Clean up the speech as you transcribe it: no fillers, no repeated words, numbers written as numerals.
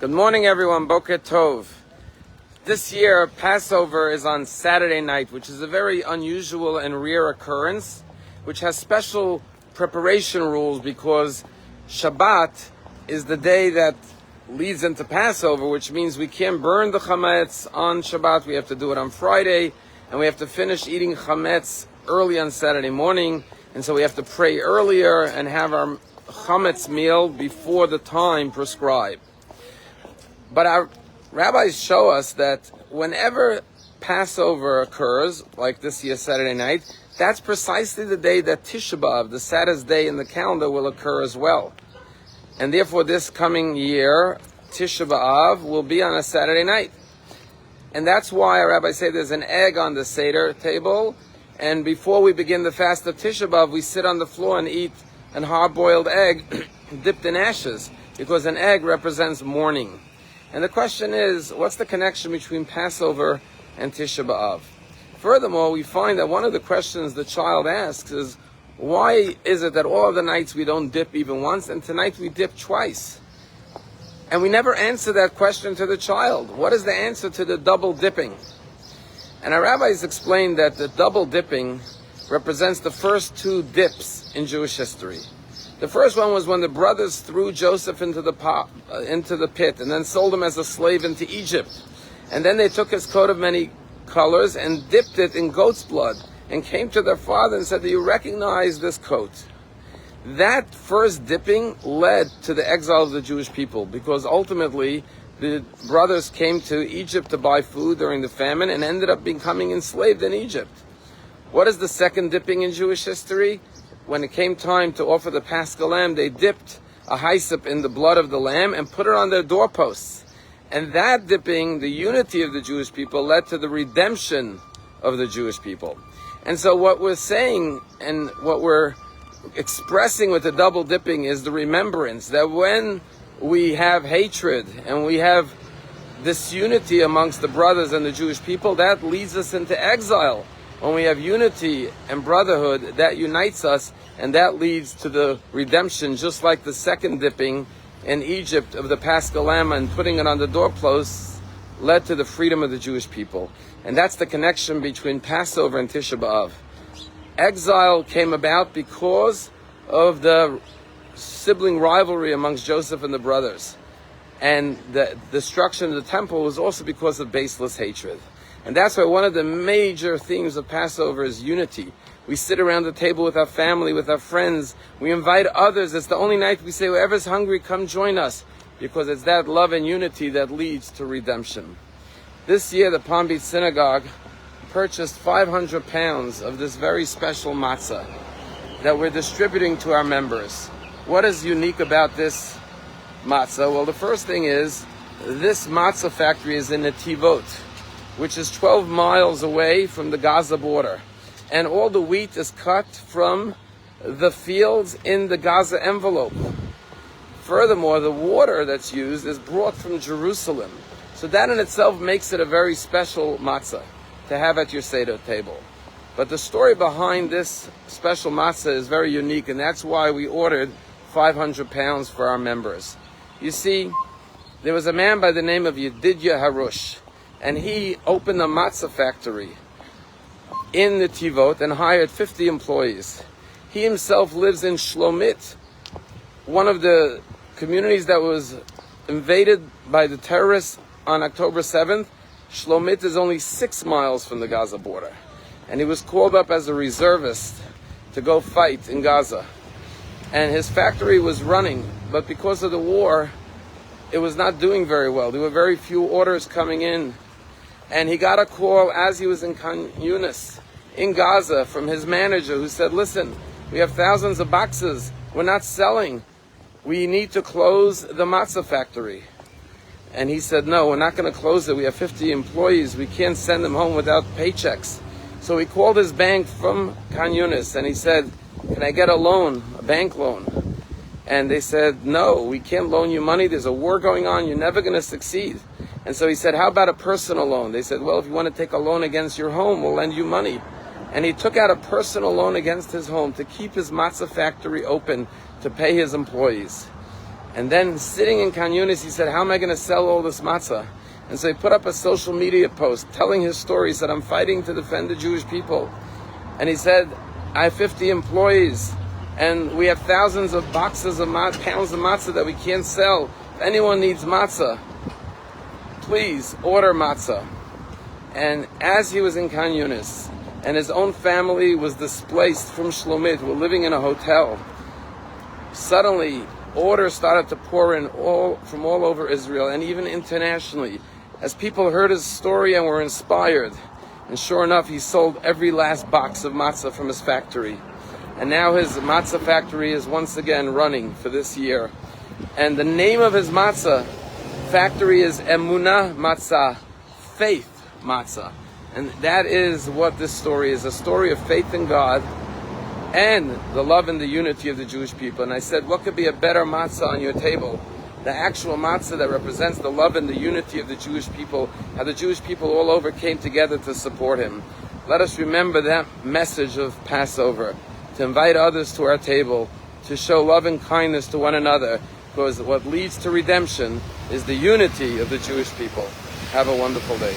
Good morning, everyone. Boker Tov. This year, Passover is on Saturday night, which is a very unusual and rare occurrence, which has special preparation rules because Shabbat is the day that leads into Passover, which means we can't burn the chametz on Shabbat. We have to do it on Friday, and we have to finish eating chametz early on Saturday morning, and so we have to pray earlier and have our chametz meal before the time prescribed. But our rabbis show us that whenever Passover occurs, like this year Saturday night, that's precisely the day that Tisha B'Av, the saddest day in the calendar, will occur as well. And therefore this coming year, Tisha B'Av will be on a Saturday night. And that's why our rabbis say there's an egg on the Seder table, and before we begin the fast of Tisha B'Av, we sit on the floor and eat a hard-boiled egg dipped in ashes, because an egg represents mourning. And the question is, what's the connection between Passover and Tisha B'Av? Furthermore, we find that one of the questions the child asks is, why is it that all of the nights we don't dip even once, and tonight we dip twice? And we never answer that question to the child. What is the answer to the double dipping? And our rabbis explained that the double dipping represents the first two dips in Jewish history. The first one was when the brothers threw Joseph into the pit and then sold him as a slave into Egypt. And then they took his coat of many colors and dipped it in goat's blood and came to their father and said, "Do you recognize this coat?" That first dipping led to the exile of the Jewish people, because ultimately the brothers came to Egypt to buy food during the famine and ended up becoming enslaved in Egypt. What is the second dipping in Jewish history? When it came time to offer the Paschal lamb, they dipped a hyssop in the blood of the lamb and put it on their doorposts. And that dipping, the unity of the Jewish people, led to the redemption of the Jewish people. And so what we're saying and what we're expressing with the double dipping is the remembrance that when we have hatred and we have disunity amongst the brothers and the Jewish people, that leads us into exile. When we have unity and brotherhood, that unites us, and that leads to the redemption, just like the second dipping in Egypt of the Paschal lamb and putting it on the doorposts led to the freedom of the Jewish people. And that's the connection between Passover and Tisha B'Av. Exile came about because of the sibling rivalry amongst Joseph and the brothers. And the destruction of the temple was also because of baseless hatred. And that's why one of the major themes of Passover is unity. We sit around the table with our family, with our friends. We invite others. It's the only night we say, whoever's hungry, come join us. Because it's that love and unity that leads to redemption. This year, the Palm Beach Synagogue purchased 500 pounds of this very special matzah that we're distributing to our members. What is unique about this matzah? Well, the first thing is, this matzah factory is in Netivot, which is 12 miles away from the Gaza border. And all the wheat is cut from the fields in the Gaza envelope. Furthermore, the water that's used is brought from Jerusalem. So that in itself makes it a very special matzah to have at your Seder table. But the story behind this special matzah is very unique, and that's why we ordered 500 pounds for our members. You see, there was a man by the name of Yedidya Harush, and he opened a matzah factory in Netivot and hired 50 employees. He himself lives in Shlomit, one of the communities that was invaded by the terrorists on October 7th. Shlomit is only 6 miles from the Gaza border. And he was called up as a reservist to go fight in Gaza. And his factory was running, but because of the war, it was not doing very well. There were very few orders coming in. And he got a call as he was in Khan Yunis, in Gaza, from his manager who said, "Listen, we have thousands of boxes. We're not selling. We need to close the matzah factory." And he said, "No, we're not going to close it. We have 50 employees. We can't send them home without paychecks." So he called his bank from Khan Yunis and he said, "Can I get a loan, a bank loan?" And they said, "No, we can't loan you money. There's a war going on. You're never going to succeed." And so he said, "How about a personal loan?" They said, "Well, if you want to take a loan against your home, we'll lend you money." And he took out a personal loan against his home to keep his matzah factory open, to pay his employees. And then sitting in Kan Yunis, he said, how am I going to sell all this matzah? And so he put up a social media post telling his story. He said, I'm fighting to defend the Jewish people. And he said, I have 50 employees, and we have thousands of boxes of pounds of matzah that we can't sell. If anyone needs matzah, please order matzah. And as he was in Kan Yunis, and his own family was displaced from Shlomit, were living in a hotel, suddenly orders started to pour in from all over Israel and even internationally, as people heard his story and were inspired. And sure enough, he sold every last box of matzah from his factory. And now his matzah factory is once again running for this year. And the name of his matzah factory is Emunah Matzah, faith matzah. And that is what this story is, a story of faith in God and the love and the unity of the Jewish people. And I said, what could be a better matzah on your table? The actual matzah that represents the love and the unity of the Jewish people, how the Jewish people all over came together to support him. Let us remember that message of Passover, to invite others to our table, to show love and kindness to one another, because what leads to redemption is the unity of the Jewish people. Have a wonderful day.